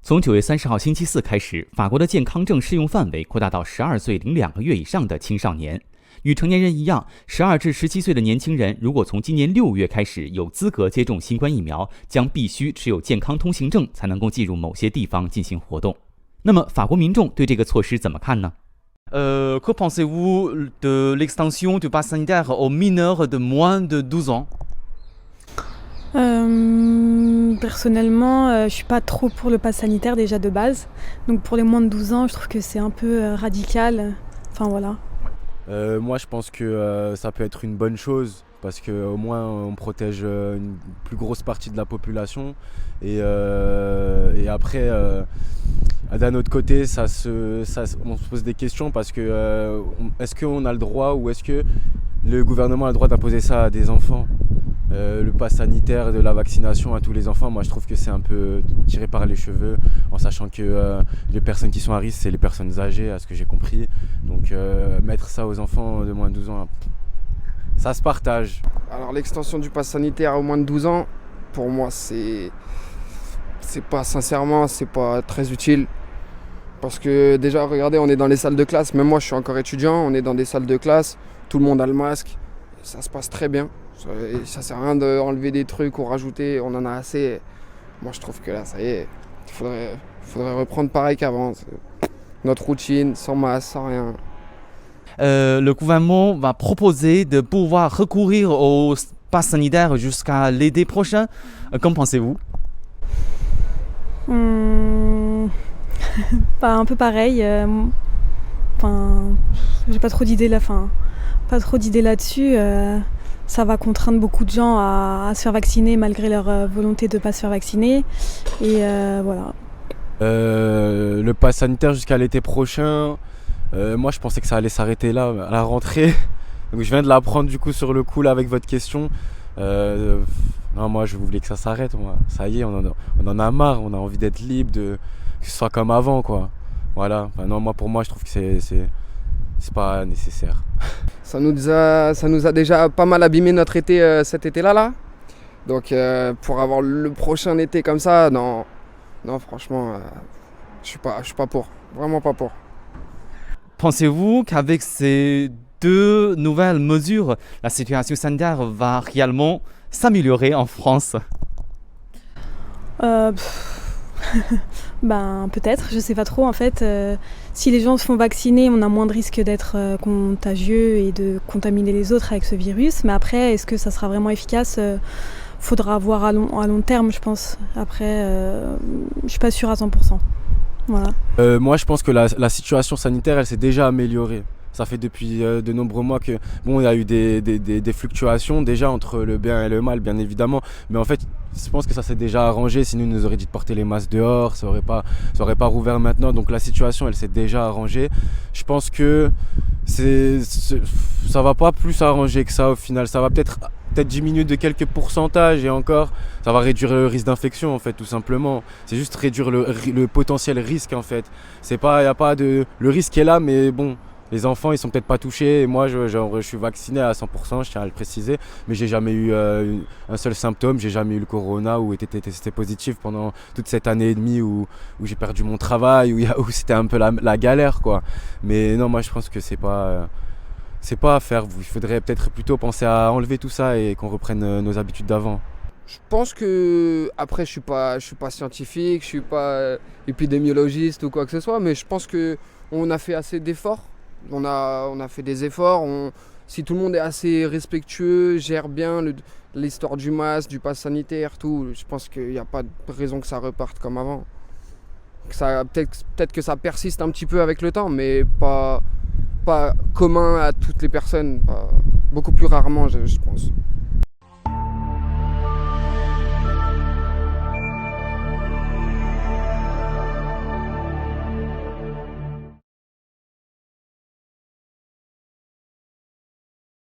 从9月30号星期四开始，法国的健康证适用范围扩大到12岁零2个月以上的青少年。与成年人一样，12至17岁的年轻人如果从今年6月开始有资格接种新冠疫苗，将必须持有健康通行证才能够进入某些地方进行活动。那么，法国民众对这个措施怎么看呢Que pensez-vous de l'extension du pass sanitaire aux mineurs de moins de 12 ans Personnellement, je suis pas trop pour le pass sanitaire déjà de base. Donc pour les moins de 12 ans, je trouve que c'est un peu radical. Enfin voilà. Moi je pense que ça peut être une bonne chose parce qu'au moins on protège une plus grosse partie de la population et après d'un autre côté on se pose des questions parce que est-ce qu'on a le droit ou est-ce que le gouvernement a le droit d'imposer ça à des enfants, le pass sanitaire de la vaccination à tous les enfants. Moi je trouve que c'est un peu tiré par les cheveux en sachant que les personnes qui sont à risque c'est les personnes âgées à ce que j'ai compris, donc mettre ça aux enfants de moins de 12 ans, ça se partage. Alors l'extension du pass sanitaire aux moins de 12 ans, pour moi c'est pas, sincèrement, c'est pas très utile. Parce que déjà, regardez, on est dans les salles de classe, même moi je suis encore étudiant, on est dans des salles de classe, tout le monde a le masque, ça se passe très bien. Ça sert à rien d'enlever des trucs ou rajouter, on en a assez. Moi je trouve que là, ça y est, il faudrait reprendre pareil qu'avant. Notre routine, sans masque, sans rien. Le gouvernement va proposer de pouvoir recourir au pass sanitaire jusqu'à l'été prochain. Qu'en pensez-vous? Pas un peu pareil. J'ai pas trop d'idées là. Pas trop d'idées là-dessus. Ça va contraindre beaucoup de gens à se faire vacciner malgré leur volonté de pas se faire vacciner. Et voilà. Le pass sanitaire jusqu'à l'été prochain. Moi je pensais que ça allait s'arrêter là à la rentrée. Donc je viens de l'apprendre du coup sur le coup là avec votre question. Non, moi je voulais que ça s'arrête, moi. Ça y est, on en a marre, on a envie d'être libre, que ce soit comme avant, quoi. Voilà. Enfin, non, pour moi je trouve que c'est pas nécessaire. Ça nous a déjà pas mal abîmé notre été cet été-là. Donc pour avoir le prochain été comme ça, non franchement, je suis pas pour. Vraiment pas pour. Pensez-vous qu'avec ces deux nouvelles mesures, la situation sanitaire va réellement s'améliorer en France? Peut-être, je sais pas trop en fait. Si les gens se font vacciner, on a moins de risques d'être contagieux et de contaminer les autres avec ce virus. Mais après, est-ce que ça sera vraiment efficace? Faudra voir à long terme, je pense. Après, je suis pas sûre à 100%. Voilà. Moi, je pense que la situation sanitaire, elle s'est déjà améliorée. Ça fait depuis de nombreux mois que il y a eu des fluctuations déjà entre le bien et le mal, bien évidemment. Mais en fait, je pense que ça s'est déjà arrangé. Sinon, ils nous auraient dit de porter les masques dehors, ça aurait pas rouvert maintenant. Donc la situation, elle s'est déjà arrangée. Je pense que ça va pas plus s'arranger que ça au final. Ça va peut-être diminuer de quelques pourcentages et encore, ça va réduire le risque d'infection en fait, tout simplement. C'est juste réduire le potentiel risque en fait. Le risque est là, mais bon. Les enfants, ils sont peut-être pas touchés. Et moi, je suis vacciné à 100%, je tiens à le préciser. Mais j'ai jamais eu un seul symptôme. J'ai jamais eu le corona ou été testé positif pendant toute cette année et demie où j'ai perdu mon travail, où c'était un peu la galère, quoi. Mais non, moi, je pense que c'est pas à faire. Il faudrait peut-être plutôt penser à enlever tout ça et qu'on reprenne nos habitudes d'avant. Je pense que, après, je suis pas scientifique, je suis pas épidémiologiste ou quoi que ce soit, mais je pense qu'on a fait assez d'efforts. On a fait des efforts, si tout le monde est assez respectueux, gère bien l'histoire du masque, du pass sanitaire, tout, je pense qu'il n'y a pas de raison que ça reparte comme avant. Peut-être que ça persiste un petit peu avec le temps, mais pas commun à toutes les personnes, beaucoup plus rarement je pense.